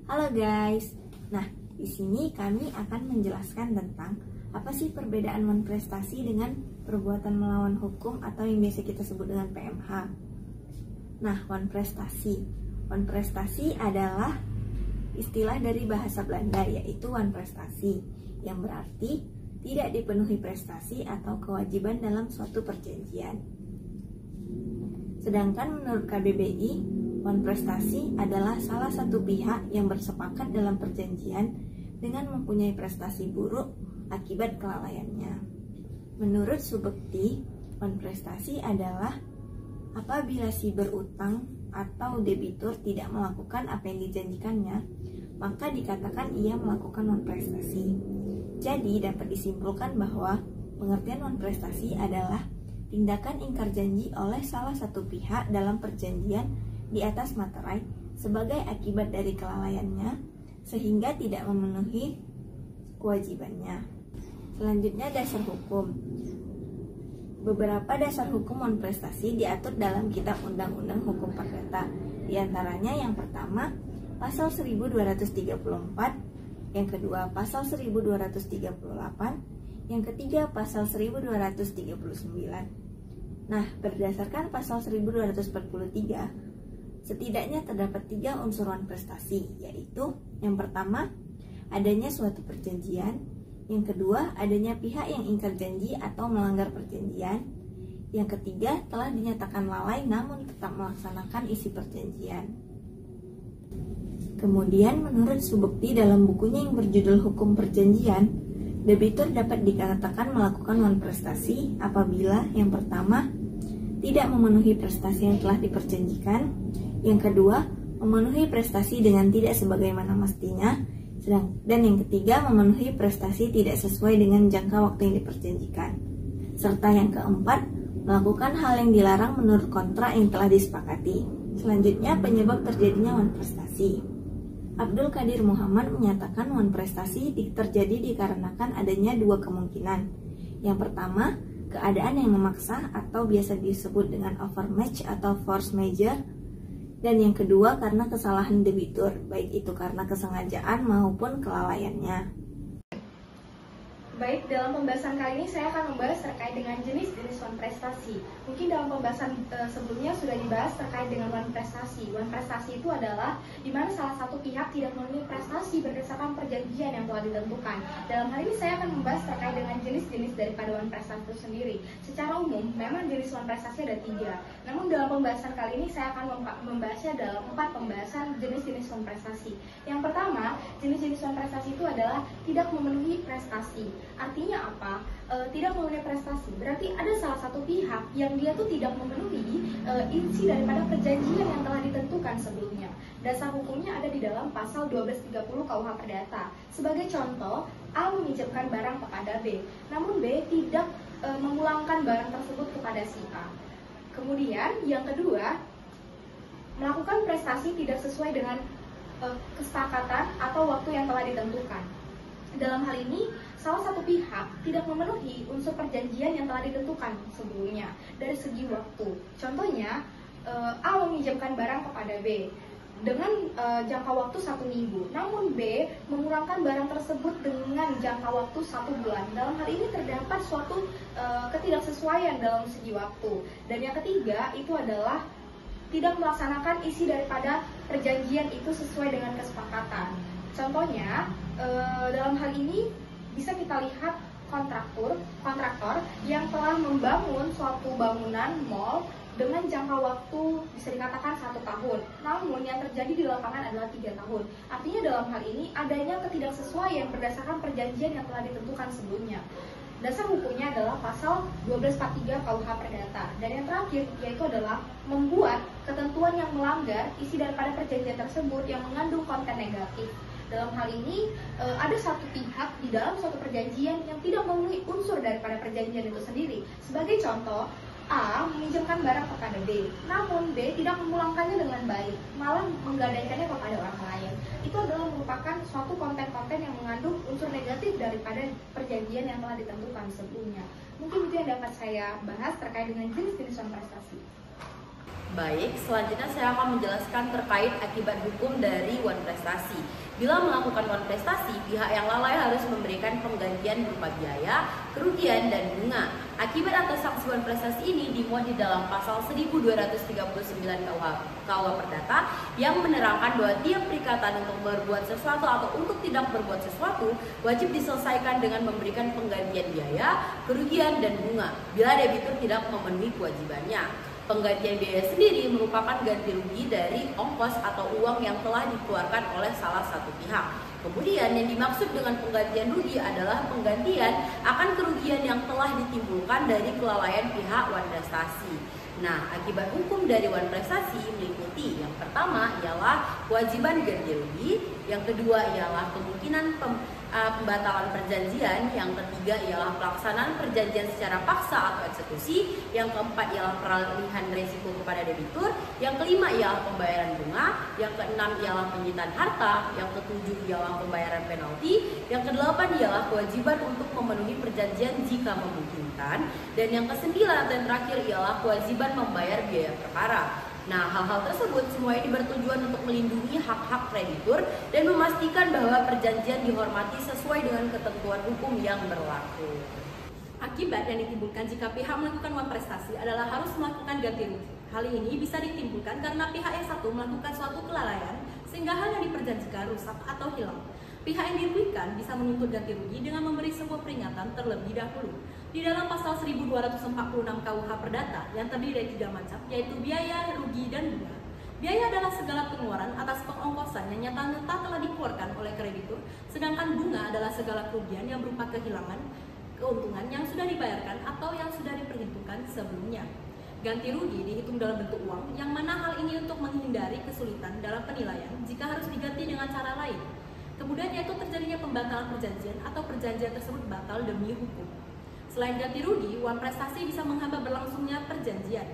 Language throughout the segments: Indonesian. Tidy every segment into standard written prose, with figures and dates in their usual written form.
Halo guys. Nah, di sini kami akan menjelaskan tentang apa sih perbedaan manifestasi dengan perbuatan melawan hukum atau yang biasa kita sebut dengan PMH. Nah, wanprestasi adalah istilah dari bahasa Belanda, yaitu wanprestasie, yang berarti tidak dipenuhi prestasi atau kewajiban dalam suatu perjanjian. Sedangkan menurut KBBI, wanprestasi adalah salah satu pihak yang bersepakat dalam perjanjian dengan mempunyai prestasi buruk akibat kelalaiannya. Menurut Subekti, wanprestasi adalah apabila si berutang atau debitur tidak melakukan apa yang dijanjikannya, maka dikatakan ia melakukan wanprestasi. Jadi dapat disimpulkan bahwa pengertian wanprestasi adalah tindakan ingkar janji oleh salah satu pihak dalam perjanjian di atas materai sebagai akibat dari kelalaiannya sehingga tidak memenuhi kewajibannya. Selanjutnya, dasar hukum. Beberapa dasar hukum wanprestasi diatur dalam Kitab Undang-Undang Hukum Perdata. Di antaranya yang pertama, pasal 1234, yang kedua pasal 1238, yang ketiga pasal 1239. Nah, berdasarkan pasal 1243, setidaknya terdapat 3 unsur wanprestasi, yaitu yang pertama, adanya suatu perjanjian, yang kedua, adanya pihak yang ingkar janji atau melanggar perjanjian, yang ketiga, telah dinyatakan lalai namun tetap melaksanakan isi perjanjian. Kemudian, menurut Subekti dalam bukunya yang berjudul Hukum Perjanjian, debitur dapat dikatakan melakukan wanprestasi apabila yang pertama, tidak memenuhi prestasi yang telah diperjanjikan, yang kedua, memenuhi prestasi dengan tidak sebagaimana mestinya, dan yang ketiga, memenuhi prestasi tidak sesuai dengan jangka waktu yang diperjanjikan, serta yang keempat, melakukan hal yang dilarang menurut kontrak yang telah disepakati. Selanjutnya, penyebab terjadinya wanprestasi. Abdul Qadir Muhammad menyatakan wanprestasi terjadi dikarenakan adanya 2 kemungkinan. Yang pertama, keadaan yang memaksa atau biasa disebut dengan overmatch atau force majeure, dan yang kedua karena kesalahan debitur, baik itu karena kesengajaan maupun kelalaiannya. Baik, dalam pembahasan kali ini saya akan membahas terkait dengan jenis-jenis wanprestasi. Mungkin dalam pembahasan sebelumnya sudah dibahas terkait dengan wanprestasi. Wanprestasi itu adalah di mana salah satu pihak tidak memenuhi prestasi berdasarkan perjanjian yang telah ditentukan. Dalam hal ini saya akan membahas terkait dengan jenis-jenis daripada wanprestasi itu sendiri. Secara umum, memang jenis wanprestasi ada 3. Namun dalam pembahasan kali ini saya akan membahasnya dalam 4 pembahasan jenis-jenis wanprestasi. Yang pertama, jenis-jenis wanprestasi itu adalah tidak memenuhi prestasi. Artinya apa? Tidak memenuhi prestasi berarti ada salah satu pihak yang dia tuh tidak memenuhi isi daripada perjanjian yang telah ditentukan sebelumnya. Dasar hukumnya ada di dalam pasal 1230 KUH Perdata. Sebagai contoh, A meminjamkan barang kepada B, namun B tidak memulangkan barang tersebut kepada si A. Kemudian yang kedua, melakukan prestasi tidak sesuai dengan kesepakatan atau waktu yang telah ditentukan. Dalam hal ini, salah satu pihak tidak memenuhi unsur perjanjian yang telah ditentukan sebelumnya dari segi waktu. Contohnya, A meminjamkan barang kepada B dengan jangka waktu 1 minggu, namun B mengurangkan barang tersebut dengan jangka waktu 1 bulan. Dalam hal ini terdapat suatu ketidaksesuaian dalam segi waktu. Dan yang ketiga itu adalah tidak melaksanakan isi daripada perjanjian itu sesuai dengan kesepakatan. Contohnya, dalam hal ini bisa kita lihat kontraktor yang telah membangun suatu bangunan mall dengan jangka waktu bisa dikatakan 1 tahun. Namun yang terjadi di lapangan adalah 3 tahun. Artinya dalam hal ini adanya ketidaksesuaian berdasarkan perjanjian yang telah ditentukan sebelumnya. Dasar hukumnya adalah pasal 1243 KUH Perdata. Dan yang terakhir yaitu adalah membuat ketentuan yang melanggar isi daripada perjanjian tersebut yang mengandung konten negatif. Dalam hal ini ada satu pihak di dalam suatu perjanjian yang tidak memenuhi unsur daripada perjanjian itu sendiri. Sebagai contoh, A meminjamkan barang kepada B, namun B tidak memulangkannya dengan baik, malah menggadaikannya kepada orang lain. Itu adalah merupakan suatu konten-konten yang mengandung unsur negatif daripada perjanjian yang telah ditentukan sebelumnya. Mungkin itu yang dapat saya bahas terkait dengan jenis-jenis wan prestasi. Baik, selanjutnya saya akan menjelaskan terkait akibat hukum dari wan prestasi. Bila melakukan wan prestasi, pihak yang lalai harus memberikan penggantian berupa biaya, kerugian, dan bunga. Akibat atas sanksi wan prestasi ini dimuat di dalam pasal 1239 KUH Perdata yang menerangkan bahwa tiap perikatan untuk berbuat sesuatu atau untuk tidak berbuat sesuatu wajib diselesaikan dengan memberikan penggantian biaya, kerugian, dan bunga bila debitur tidak memenuhi kewajibannya. Penggantian biaya sendiri merupakan ganti rugi dari ongkos atau uang yang telah dikeluarkan oleh salah satu pihak. Kemudian yang dimaksud dengan penggantian rugi adalah penggantian akan kerugian yang telah ditimbulkan dari kelalaian pihak wan prestasi. Nah, akibat hukum dari wan prestasi meliputi yang pertama ialah kewajiban ganti rugi, yang kedua ialah kemungkinan pembatalan perjanjian, yang ketiga ialah pelaksanaan perjanjian secara paksa atau eksekusi, yang keempat ialah peralihan risiko kepada debitur, yang kelima ialah pembayaran bunga, yang keenam ialah penyitaan harta, yang ketujuh ialah pembayaran penalti, yang kedelapan ialah kewajiban untuk memenuhi perjanjian jika memungkinkan, dan yang kesembilan dan terakhir ialah kewajiban membayar biaya perkara. Nah, hal-hal tersebut semua ini bertujuan untuk melindungi hak-hak kreditur dan memastikan bahwa perjanjian dihormati sesuai dengan ketentuan hukum yang berlaku. Akibat yang ditimbulkan jika pihak melakukan wan prestasi adalah harus melakukan ganti rugi. Hal ini bisa ditimbulkan karena pihak yang satu melakukan suatu kelalaian sehingga hal yang diperjanjikan rusak atau hilang. Pihak yang dirugikan bisa menuntut ganti rugi dengan memberi sebuah peringatan terlebih dahulu. Di dalam pasal 1246 KUH Perdata yang terdiri dari 3 macam, yaitu biaya, rugi, dan bunga. Biaya adalah segala pengeluaran atas pengongkosan yang nyata-nyata telah dikeluarkan oleh kreditur, sedangkan bunga adalah segala kerugian yang berupa kehilangan, keuntungan yang sudah dibayarkan atau yang sudah diperhitungkan sebelumnya. Ganti rugi dihitung dalam bentuk uang, yang mana hal ini untuk menghindari kesulitan dalam penilaian jika harus diganti dengan cara lain. Kemudian yaitu terjadinya pembatalan perjanjian atau perjanjian tersebut batal demi hukum. Selain ganti rugi, wan prestasi bisa menghambat berlangsungnya perjanjian.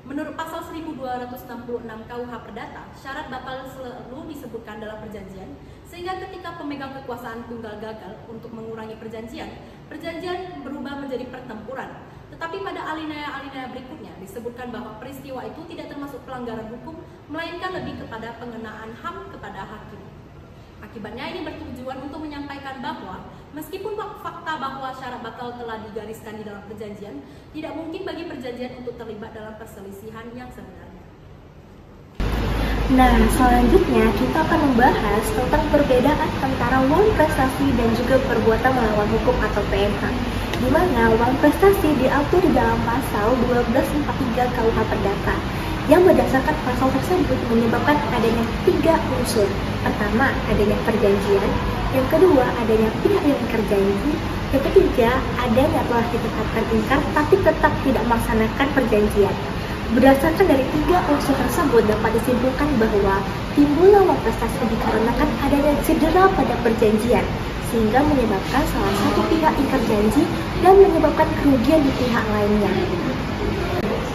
Menurut pasal 1266 KUH Perdata, syarat batal selalu disebutkan dalam perjanjian, sehingga ketika pemegang kekuasaan tunggal gagal untuk mengurangi perjanjian, perjanjian berubah menjadi pertempuran. Tetapi pada alinea-alinea berikutnya disebutkan bahwa peristiwa itu tidak termasuk pelanggaran hukum, melainkan lebih kepada pengenaan HAM kepada hakim. Akibatnya ini bertujuan untuk menyampaikan bahwa meskipun fakta bahwa syarat batal telah digariskan di dalam perjanjian, tidak mungkin bagi perjanjian untuk terlibat dalam perselisihan yang sebenarnya. Nah, selanjutnya kita akan membahas tentang perbedaan antara wan prestasi dan juga perbuatan melawan hukum atau PMH. Di mana wan prestasi diatur di dalam pasal 1243 KUH Perdata. Yang berdasarkan pasal tersebut menyebabkan adanya 3 unsur. Pertama, adanya perjanjian. Yang kedua, adanya pihak yang ingkar janji. Yang ketiga, adanya telah ditetapkan ingkar tapi tetap tidak melaksanakan perjanjian. Berdasarkan dari 3 unsur tersebut dapat disimpulkan bahwa timbulnya wan prestasi dikarenakan adanya cedera pada perjanjian, sehingga menyebabkan salah satu pihak ingkar janji dan menyebabkan kerugian di pihak lainnya.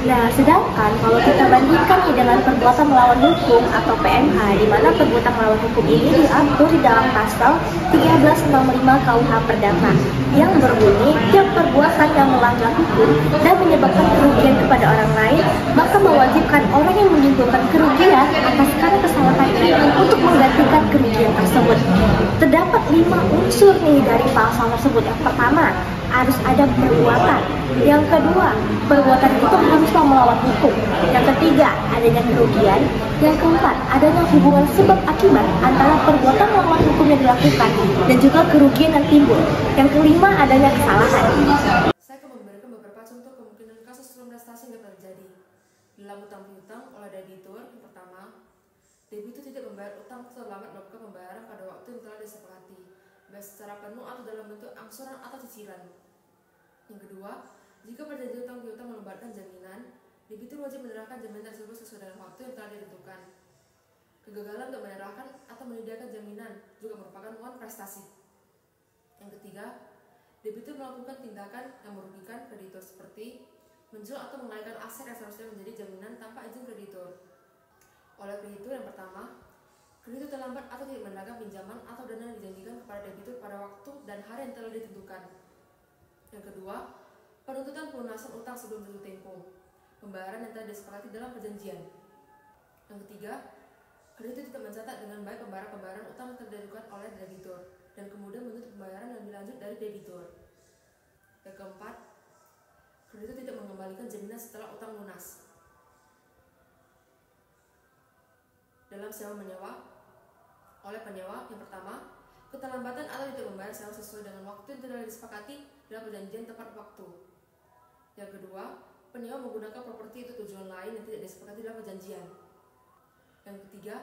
Nah, sedangkan kalau kita bandingkan dengan perbuatan melawan hukum atau PMH, di mana perbuatan melawan hukum ini diatur di dalam pasal 1365 KUH Perdata yang berbunyi tiap perbuatan yang melanggar hukum dan menyebabkan kerugian kepada orang lain, maka mewajibkan orang yang menimbulkan kerugian atas karena kesalahannya untuk menggantikan kerugian tersebut. Terdapat 5 unsur nih dari pasal tersebut. Yang pertama, harus ada perbuatan. Yang kedua, perbuatan itu haruslah melawan hukum. Yang ketiga, adanya kerugian. Yang keempat, adanya hubungan sebab akibat antara perbuatan melawan hukum yang dilakukan dan juga kerugian yang timbul. Yang kelima, adanya kesalahan. Saya akan memberikan beberapa contoh kemungkinan kasus wan prestasi yang terjadi. Dalam utang piutang oleh debitur, yang pertama, debitur tidak membayar utang terlambat melakukan pembayaran pada waktu yang telah disepakati, baik secara penuh atau dalam bentuk angsuran atau cicilan. Yang kedua, jika perjanjian utang piutang melibatkan jaminan, debitur wajib menyerahkan jaminan tersebut sesuai dengan waktu yang telah ditentukan. Kegagalan untuk menyerahkan atau menyediakan jaminan juga merupakan wan prestasi. Yang ketiga, debitur melakukan tindakan yang merugikan kreditur seperti menjual atau mengalihkan aset yang seharusnya menjadi jaminan tanpa izin kreditur. Oleh kreditur yang pertama, kreditur terlambat atau tidak menunaikan pinjaman atau dana yang dijanjikan kepada debitur pada waktu dan hari yang telah ditentukan. Yang kedua, penuntutan pelunasan utang sebelum jatuh tempo, pembayaran yang telah disepakati dalam perjanjian. Yang ketiga, kreditur tidak mencatat dengan baik pembayaran utang yang terdahulukan oleh debitur dan kemudian menuntut pembayaran yang lebih lanjut dari debitur. Yang keempat, kreditur tidak mengembalikan jaminan setelah utang lunas. Dalam sewa menyewa, oleh penyewa, yang pertama, keterlambatan atau tidak membayar sewa sesuai dengan waktu yang telah disepakati dalam perjanjian tepat waktu. Yang kedua, penyewa menggunakan properti untuk tujuan lain yang tidak disepakati dalam perjanjian. Yang ketiga,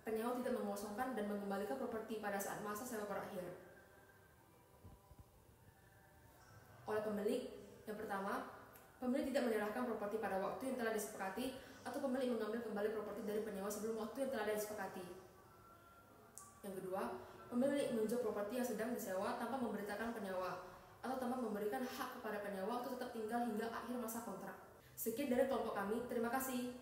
penyewa tidak mengosongkan dan mengembalikan properti pada saat masa sewa berakhir. Oleh pemilik, yang pertama, pemilik tidak menyerahkan properti pada waktu yang telah disepakati atau pemilik mengambil kembali properti dari penyewa sebelum waktu yang telah disepakati. Yang kedua, pemilik menjual properti yang sedang disewa tanpa memberitakan penyewa atau tanpa memberikan hak kepada penyewa untuk tetap tinggal hingga akhir masa kontrak. Sekian dari kelompok kami, terima kasih.